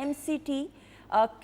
MCT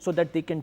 so that they can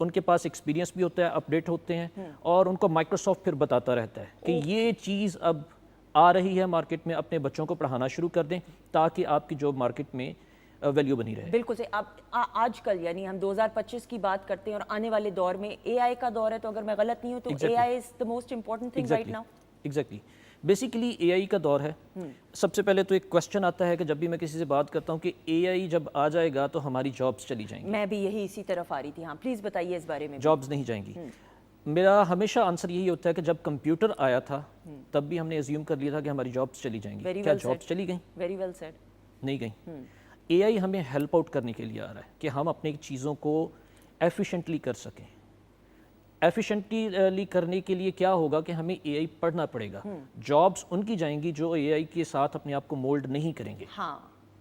ان کے پاس experience بھی ہوتا ہے, اپڈیٹ ہوتے ہیں, اور ان کو مائکروسافٹ پھر بتاتا رہتا ہے کہ یہ چیز اب آ رہی ہے مارکیٹ میں, اپنے بچوں کو پڑھانا شروع کر دیں تاکہ آپ کی جاب مارکیٹ میں ویلیو بنی رہے. بالکل سے اب آج کل یعنی ہم 2025 کی بات کرتے ہیں اور آنے والے دور میں اے آئی کا دور ہے, تو اگر میں غلط نہیں ہوں تو A I is the most important thing right now. Exactly, basically A I کا دور ہے. سب سے پہلے تو ایک کوشچن آتا ہے کہ جب بھی میں کسی سے بات کرتا ہوں کہ اے آئی جب آ جائے گا تو ہماری جابس چلی جائیں گی. میں بھی یہی اسی طرف آ رہی تھی. ہاں پلیز بتائیے اس بارے میں. جابس نہیں جائیں گی. میرا ہمیشہ آنسر یہی ہوتا ہے کہ جب کمپیوٹر آیا تھا تب بھی ہم نے ایزیوم کر لیا تھا کہ ہماری جابس چلی جائیں گی. کیا جابس چلی گئیں؟ Very well said. نہیں گئیں. اے آئی ہمیں ہیلپ آؤٹ کرنے کے لیے آ رہا ہے کہ ہم اپنی چیزوں کو ایفیشینٹلی کر سکیں. ایفیشینٹلی کرنے کے لیے کیا ہوگا کہ ہمیں اے آئی پڑھنا پڑے گا. جابس ان کی جائیں گی جو اے آئی کے ساتھ اپنے آپ کو مولڈ نہیں کریں گے. ہاں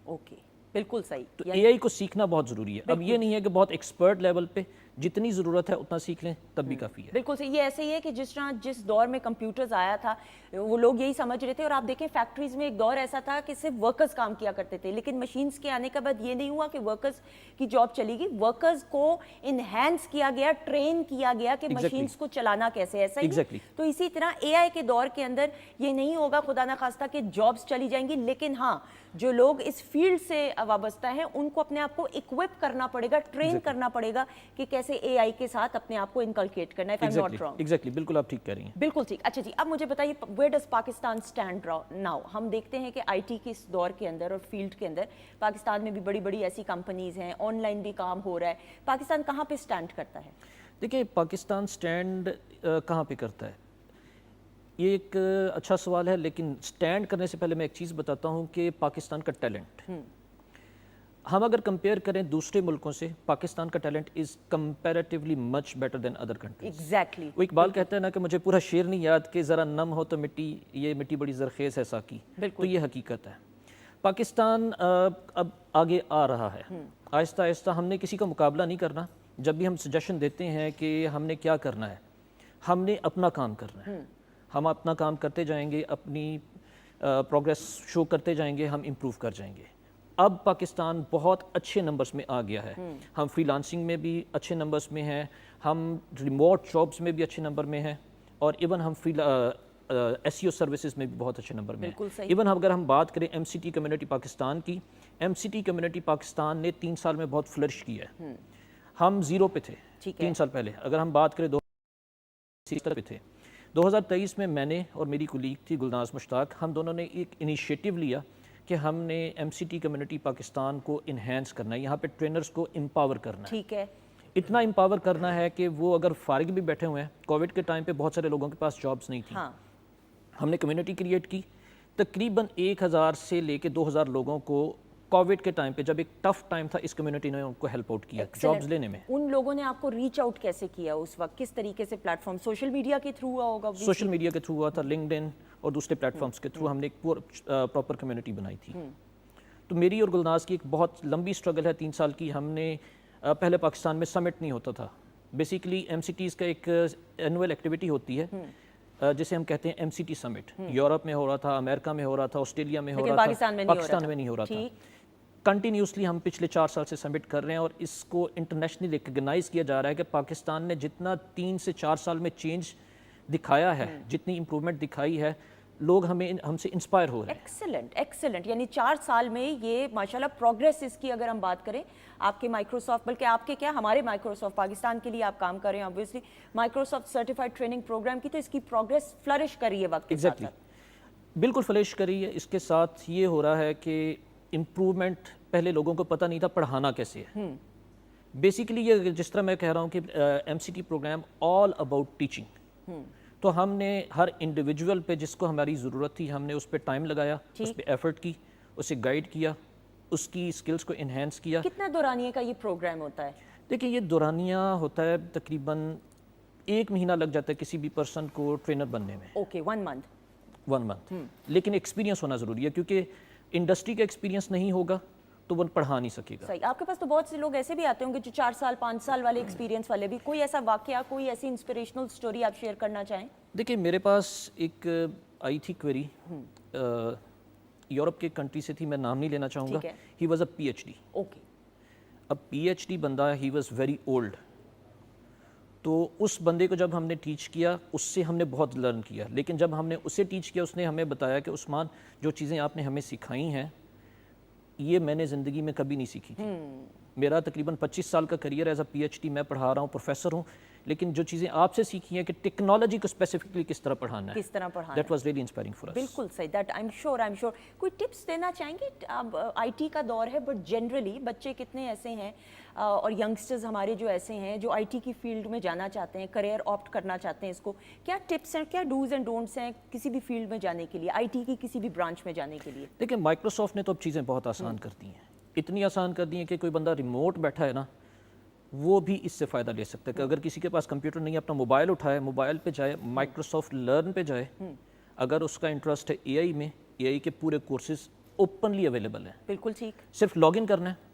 اوکے, بالکل صحیح. تو اے آئی کو سیکھنا بہت ضروری ہے. اب یہ نہیں ہے کہ بہت ایکسپرٹ لیول پہ, جتنی ضرورت ہے اتنا سیکھ لیں تب بھی کافی ہے. بالکل صحیح. یہ ایسے ہی ہے کہ جس طرح جس دور میں کمپیوٹرز آیا تھا وہ لوگ یہی سمجھ رہے تھے, اور آپ دیکھیں فیکٹریز میں ایک دور ایسا تھا کہ صرف ورکرز کام کیا کرتے تھے, لیکن مشینز کے آنے کے بعد یہ نہیں ہوا کہ ورکرز کی جاب چلی گئی. ورکرز کو انہینس کیا گیا, ٹرین کیا گیا کہ مشینز کو چلانا کیسے. ایسا ہی تو اسی طرح اے آئی کے دور کے اندر یہ نہیں ہوگا خدا نہ خواستہ کہ جابس چلی جائیں گی, لیکن ہاں جو لوگ اس فیلڈ سے وابستہ ہیں ان کو اپنے آپ کو اکوپ کرنا پڑے گا, ٹرین کرنا پڑے گا کہ کیسے اے آئی کے ساتھ اپنے آپ کو انکلکیٹ کرنا ہے. if I'm not wrong. Exactly, بالکل آپ ٹھیک کہہ رہی ہیں. بالکل ٹھیک. اچھا جی, اب مجھے بتائیے where does Pakistan stand now. ہم دیکھتے ہیں کہ آئی ٹی کے اس دور کے اندر اور فیلڈ کے اندر پاکستان میں بھی بڑی بڑی ایسی کمپنیز ہیں, آن لائن بھی کام ہو رہا ہے. پاکستان کہاں پہ سٹینڈ کرتا ہے؟ دیکھیں پاکستان سٹینڈ کہاں پہ کرتا ہے, یہ ایک اچھا سوال ہے, لیکن سٹینڈ کرنے سے پہلے میں ایک چیز بتاتا ہوں کہ پاکستان کا ٹیلنٹ, ہم اگر کمپیئر کریں دوسرے ملکوں سے, پاکستان کا talent is comparatively much better than other countries. Exactly. وہ اقبال کہتا ہے نا کہ مجھے پورا شعر نہیں یاد کہ ذرا نم ہو تو مٹی, یہ مٹی بڑی زرخیز ہے ساقی. تو یہ حقیقت ہے. پاکستان اب آگے آ رہا ہے آہستہ آہستہ. ہم نے کسی کا مقابلہ نہیں کرنا. جب بھی ہم سجیشن دیتے ہیں کہ ہم نے کیا کرنا ہے, ہم نے اپنا کام کرنا ہے. ہم اپنا کام کرتے جائیں گے, اپنی پروگریس شو کرتے جائیں گے, ہم امپروو کر جائیں گے. اب پاکستان بہت اچھے نمبرز میں آ گیا ہے. ہم فری لانسنگ میں بھی اچھے نمبرز میں ہیں, ہم ریموٹ جابس میں بھی اچھے نمبر میں ہیں, اور ایون ہم ایس ای او سروسز میں بھی بہت اچھے نمبر میں ہیں. ایون اگر ہم بات کریں M C T community Pakistan کی, M C T community Pakistan نے 3 سال میں بہت فلرش کی ہے. ہم 0 پہ تھے 3 سال پہلے. اگر ہم بات کریں 2023 پہ تھے. 2023 میں میں نے اور میری کولیگ تھی گلناز مشتاق, ہم دونوں نے ایک انیشیٹو لیا کہ ہم نے M C T community Pakistan کو انہینس کرنا ہے, یہاں پہ ٹرینرز کو امپاور کرنا ہے. ٹھیک ہے. اتنا امپاور کرنا ہے کہ وہ اگر فارغ بھی بیٹھے ہوئے ہیں, کووڈ کے ٹائم پہ بہت سارے لوگوں کے پاس جابس نہیں تھیں, ہم نے کمیونٹی کریٹ کی. تقریباً 1000 سے لے کے 2000 لوگوں کو کووڈ کے ٹائم پہ, جب ایک ٹف ٹائم تھا, اس کمیونٹی نے ان کو ہیلپ آؤٹ کیا جابس لینے میں. ان لوگوں نے آپ کو ریچ آؤٹ کیسے کیا اس وقت, کس طریقے سے پلیٹ فارم, سوشل میڈیا کے تھرو ہوا ہوگا؟ سوشل میڈیا کے تھرو ہوا تھا, لنکڈ ان اور دوسرے پلیٹ فارمز کے تھرو ہم نے ایک پراپر کمیونٹی بنائی تھی. تو میری اور گلناز کی ایک بہت لمبی سٹرگل ہے 3 سال کی. ہم نے پہلے پاکستان میں سمٹ نہیں ہوتا تھا. بیسیکلی ایم سی ٹیز کا ایک اینول ایکٹیویٹی ہوتی ہے جسے ہم کہتے ہیں ایم سی ٹی سمٹ. یورپ میں ہو رہا تھا, امریکہ میں ہو رہا تھا, آسٹریلیا میں ہو رہا تھا, پاکستان میں نہیں ہو رہا تھا. کنٹینیوسلی ہم پچھلے 4 سال سے سمٹ کر رہے ہیں, اور اس کو انٹرنیشنلی ریکگنائز کیا جا رہا ہے کہ پاکستان نے جتنا 3 سے 4 سال میں چینج دکھایا ہے, جتنی امپرومنٹ دکھائی ہے, لوگ ہم سے انسپائر ہو رہے ہیں. Excellent excellent. یعنی 4 سال میں یہ ماشاءاللہ پروگریس اس کی اگر ہم بات کریں, آپ کے مائکروسافٹ, بلکہ آپ کے کیا ہمارے مائکروسافٹ پاکستان کے لیے آپ کام کر رہے ہیں obviously Microsoft certified training programme کی, تو اس کی پروگریس فلرش کر رہی ہے وقت کے ساتھ ساتھ. بالکل فلرش کر رہی ہے. اس کے ساتھ یہ ہو رہا ہے کہ امپرومنٹ پہلے لوگوں کو پتہ نہیں تھا پڑھانا کیسے ہے. بیسیکلی یہ جس طرح میں کہہ رہا ہوں کہ M C T programme all about teaching, تو ہم نے ہر انڈیویجول پہ جس کو ہماری ضرورت تھی, ہم نے اس پہ ٹائم لگایا, اس پہ ایفرٹ کی, اسے گائیڈ کیا, اس کی سکلز کو انہینس کیا. کتنا دورانیے کا یہ پروگرام ہوتا ہے؟ دیکھیں یہ دورانیہ ہوتا ہے تقریباً 1 مہینہ لگ جاتا ہے کسی بھی پرسن کو ٹرینر بننے میں. Okay, 1 month. لیکن ایکسپیرینس ہونا ضروری ہے, کیونکہ انڈسٹری کا ایکسپیرینس نہیں ہوگا تو وہ پڑھا نہیں سکے گا. صحیح. آپ کے پاس تو بہت سے لوگ ایسے بھی آتے ہوں گے جو 4 سال 5 سال والے ایکسپیرینس والے بھی. کوئی ایسا واقعہ, کوئی ایسی انسپریشنل سٹوری آپ شیئر کرنا چاہیں؟ دیکھیں میرے پاس ایک آئی تھی کوئری, یورپ کے کنٹری سے تھی, میں نام نہیں لینا چاہوں گا. He was a P H D. Okay. اب پی ایچ ڈی بندہ, ہی واز ویری اولڈ, تو اس بندے کو جب ہم نے ٹیچ کیا اس سے ہم نے بہت لرن کیا, لیکن جب ہم نے اسے ٹیچ کیا اس نے ہمیں بتایا کہ عثمان جو چیزیں آپ نے ہمیں سکھائی ہیں یہ میں نے زندگی میں کبھی نہیں سیکھی تھی. میرا تقریباً 25 سال کا career as a P H D میں پڑھا رہا ہوں, پروفیسر ہوں, لیکن جو چیزیں آپ سے سیکھی ہیں کہ ٹیکنالوجی کو اسپیسیفکلی کس طرح پڑھانا ہے, کس طرح پڑھانا that was really inspiring for us. بالکل صحیح, دیٹ آئی ایم شیور. کوئی ٹپس دینا چاہیں گے؟ اب آئی ٹی کا دور ہے بٹ جنرلی بچے کتنے ایسے ہیں اور ینگسٹرز ہمارے جو ایسے ہیں جو آئی ٹی کی فیلڈ میں جانا چاہتے ہیں, کریئر آپٹ کرنا چاہتے ہیں, اس کو کیا ٹپس ہیں, کیا ڈوز اینڈ ڈونٹس ہیں کسی بھی فیلڈ میں جانے کے لیے, آئی ٹی کی کسی بھی برانچ میں جانے کے لیے؟ دیکھیں مائکروسافٹ نے تو اب چیزیں بہت آسان کر دی ہیں, اتنی آسان کر دی ہیں کہ کوئی بندہ ریموٹ بیٹھا ہے نا وہ بھی اس سے فائدہ لے سکتا ہے. کہ اگر کسی کے پاس کمپیوٹر نہیں ہے, اپنا موبائل اٹھائے, موبائل پہ جائے, مائکروسافٹ لرن پہ جائے, اگر اس کا انٹرسٹ ہے اے آئی میں, اے آئی کے پورے کورسز اوپنلی اویلیبل ہیں. بالکل ٹھیک, صرف لاگ ان کرنا ہے,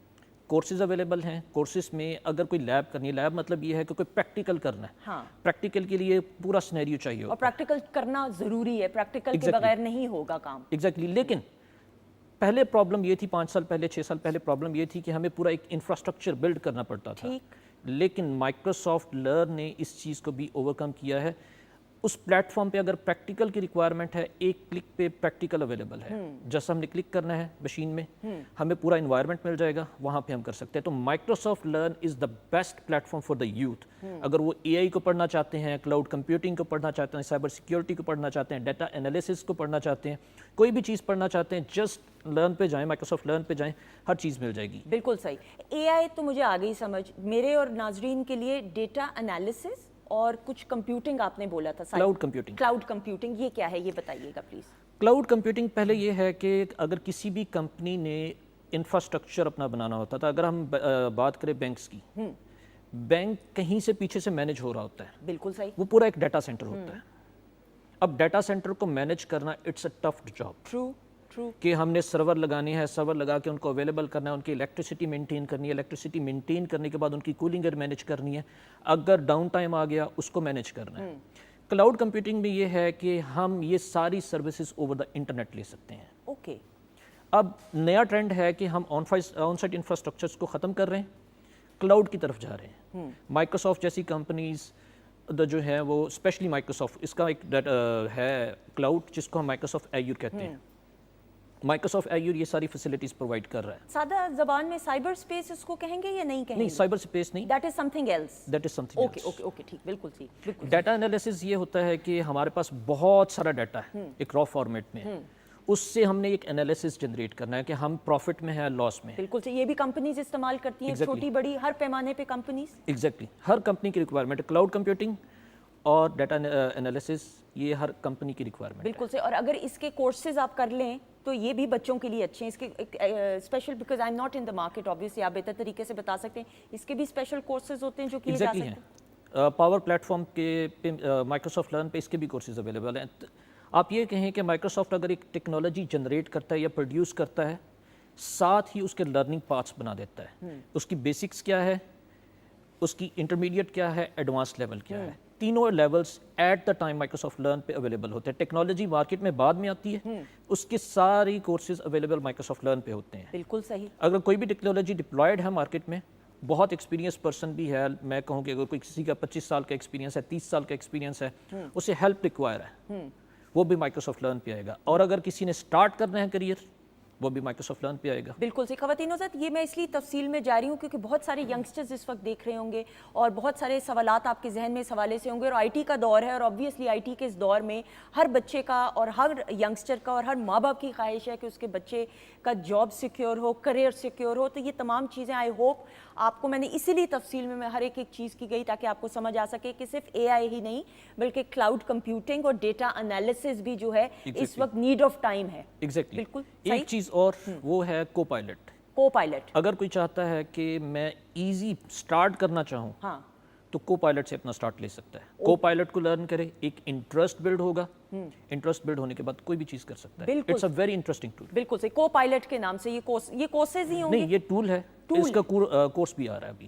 کورسز اویلیبل ہیں. کورسز میں اگر کوئی لیب کرنی ہے, لیب مطلب یہ ہے کہ کوئی پریکٹیکل کرنا ہے, ہاں پریکٹیکل کے لیے پورا سینیریو چاہیے اور پریکٹیکل کرنا ضروری ہے, پریکٹیکل کے بغیر نہیں ہوگا کام. ایگزیکٹلی. لیکن پہلے پرابلم یہ تھی 5 سال پہلے 6 سال پہلے پرابلم یہ تھی کہ ہمیں پورا ایک انفراسٹرکچر بلڈ کرنا پڑتا تھا, لیکن مائکروسافٹ لرن نے اس چیز کو بھی اوورکم کیا ہے. اس پلیٹ فارم پہ اگر پریکٹیکل کی ریکوائرمنٹ ہے, ایک کلک پہ پریکٹیکل اویلیبل ہے, جیسا ہم نے کلک کرنا ہے مشین میں ہمیں پورا انوائرمنٹ مل جائے گا, وہاں پہ ہم کر سکتے ہیں. تو Microsoft learn is the best plate form for the youth. اگر وہ اے آئی کو پڑھنا چاہتے ہیں, کلاؤڈ کمپیوٹنگ کو پڑھنا چاہتے ہیں, سائبر سیکیورٹی کو پڑھنا چاہتے ہیں, ڈیٹا انالیسس کو پڑھنا چاہتے ہیں, کوئی بھی چیز پڑھنا چاہتے ہیں, جسٹ لرن پہ جائیں, مائکروسافٹ لرن پہ جائیں, ہر چیز مل جائے گی. بالکل صحیح. اے آئی تو مجھے آ گئی سمجھ, میرے اور ناظرین کے لیے ڈیٹا انالیسس اور کچھ کمپیوٹنگ آپ نے بولا تھا, کلاؤڈ کمپیوٹنگ. کلاؤڈ کمپیوٹنگ یہ کیا ہے, یہ بتائیے گا پلیز. کلاؤڈ کمپیوٹنگ پہلے یہ ہے کہ اگر کسی بھی کمپنی نے انفراسٹرکچر اپنا بنانا ہوتا تھا, اگر ہم بات کریں بینکس کی, بینک کہیں سے پیچھے سے مینیج ہو رہا ہوتا ہے, بالکل صحیح, وہ پورا ایک ڈیٹا سینٹر ہوتا ہے. اب ڈیٹا سینٹر کو مینیج کرنا it's a tough job. True کہ ہم نے سرور لگانے ہیں, سرور لگا کے ان کو اویلیبل کرنا ہے, ان کی الیکٹریسٹی مینٹین کرنی ہے, الیکٹریسٹی مینٹین کرنے کے بعد ان کی کولنگ مینیج کرنی ہے, اگر ڈاؤن ٹائم آ گیا اس کو مینیج کرنا ہے. کلاؤڈ کمپیوٹنگ میں یہ ہے کہ ہم یہ ساری سروسز اوور دا انٹرنیٹ لے سکتے ہیں. اوکے. اب نیا ٹرینڈ ہے کہ ہم آن سائٹ انفراسٹرکچرز کو ختم کر رہے ہیں, کلاؤڈ کی طرف جا رہے ہیں. مائکروسافٹ جیسی کمپنیز جو ہیں وہ اسپیشلی مائکروسافٹ, اس کا ایک ہے کلاؤڈ جس کو ہم مائکروسافٹ ایزور کہتے ہیں. مائکروسافٹ ایزور یہ ساری فیسلٹیز پرووائڈ کر رہا ہے. سادہ زبان میں سائبر اسپیس اس کو کہیں گے یا نہیں کہیں گے؟ نہیں, سائبر اسپیس نہیں, that is something else. That is something else. Okay okay ٹھیک, بالکل ٹھیک, بالکل. ڈیٹا انالیسس یہ ہوتا ہے کہ ہمارے پاس بہت سارا ڈیٹا ہے ایک را فارمیٹ میں, اس سے ہم نے ایک انالیسس جنریٹ کرنا ہے کہ ہم پروفٹ میں ہیں, لاس میں. بالکل صحیح, یہ بھی کمپنیز استعمال کرتی ہیں, چھوٹی بڑی ہر پیمانے پہ کمپنیز. ایگزیکٹلی, ہر کمپنی کی ریکوائرمنٹ ہے. کلاؤڈ کمپیوٹنگ اور ڈیٹا انالیسس یہ ہر کمپنی کی ریکوائرمنٹ ہے. بالکل صحیح. اور اگر اس کے کورسز آپ کر لیں تو یہ بھی بچوں کے لیے اچھے ہیں. اس کے special, because I am not in the market obviously, آپ بہتر طریقے سے بتا سکتے ہیں, اس کے بھی اسپیشل کورسز ہوتے ہیں جو کیے جا سکتے ہیں. پاور پلیٹ فارم کے مائکروسافٹ لرن پہ اس کے بھی کورسز اویلیبل ہیں. آپ یہ کہیں کہ مائکروسافٹ اگر ایک ٹیکنالوجی جنریٹ کرتا ہے یا پروڈیوس کرتا ہے, ساتھ ہی اس کے لرننگ پاتھس بنا دیتا ہے. اس کی بیسکس کیا ہے, اس کی انٹرمیڈیٹ کیا ہے, ایڈوانس لیول کیا ہے, تینوں levels at the time Microsoft learn پہ اویلیبل ہوتے ہیں. ٹیکنالوجی مارکیٹ میں بعد میں آتی ہے, اس کے ساری کورسز اویلیبل مائکروسافٹ لرن پہ ہوتے ہیں. بالکل صحیح. اگر کوئی بھی ٹیکنالوجی ڈپلائڈ ہے مارکیٹ میں, بہت ایکسپیرینس پرسن بھی ہے, میں کہوں کہ اگر کوئی کسی کا 25 سال کا ایکسپیرینس ہے, 30 سال کا ایکسپیرینس ہے, اسے ہیلپ ریکوائر ہے, وہ بھی مائکروسافٹ لرن پہ آئے گا. اور اگر کسی نے سٹارٹ کرنا ہے کریئر, وہ بھی مائکروسافٹ لرن پہ آئے گا. بالکل صحیح. خواتین حضرات, یہ میں اس لیے تفصیل میں جا رہی ہوں کیونکہ بہت سارے ینگسٹرز اس وقت دیکھ رہے ہوں گے اور بہت سارے سوالات آپ کے ذہن میں اس حوالے سے ہوں گے, اور آئی ٹی کا دور ہے, اور آبویسلی آئی ٹی کے اس دور میں ہر بچے کا اور ہر ینگسٹر کا اور ہر ماں باپ کی خواہش ہے کہ اس کے بچے کا جاب سیکیور ہو, کریئر سیکیور ہو. تو یہ تمام چیزیں آئی ہوپ آپ کو میں نے اسی لیے تفصیل میں ہر ایک چیز کی گئی تاکہ آپ کو سمجھ آ سکے کہ صرف اے آئی ہی نہیں بلکہ کلاؤڈ کمپیوٹنگ اور ڈیٹا انالیسس بھی جو ہے اس وقت نیڈ آف ٹائم ہے. ایگزیکٹلی. بالکل. ایک چیز اور وہ ہے کو پائلٹ. کو پائلٹ, اگر کوئی چاہتا ہے کہ میں ایزی سٹارٹ کرنا چاہوں, ہاں, تو کو پائلٹ سے اپنا سٹارٹ لے سکتا ہے. کو پائلٹ کو لرن کرے, ایک انٹرسٹ بلڈ ہوگا, انٹرسٹ بلڈ ہونے کے بعد کوئی بھی چیز کر سکتا ہے. It's a very interesting tool. بالکل صحیح. کو پائلٹ کے نام سے یہ کورسز ہی ہوں گے. نہیں, یہ ٹول ہے, اس کا کورس بھی آ رہا ہے ابھی.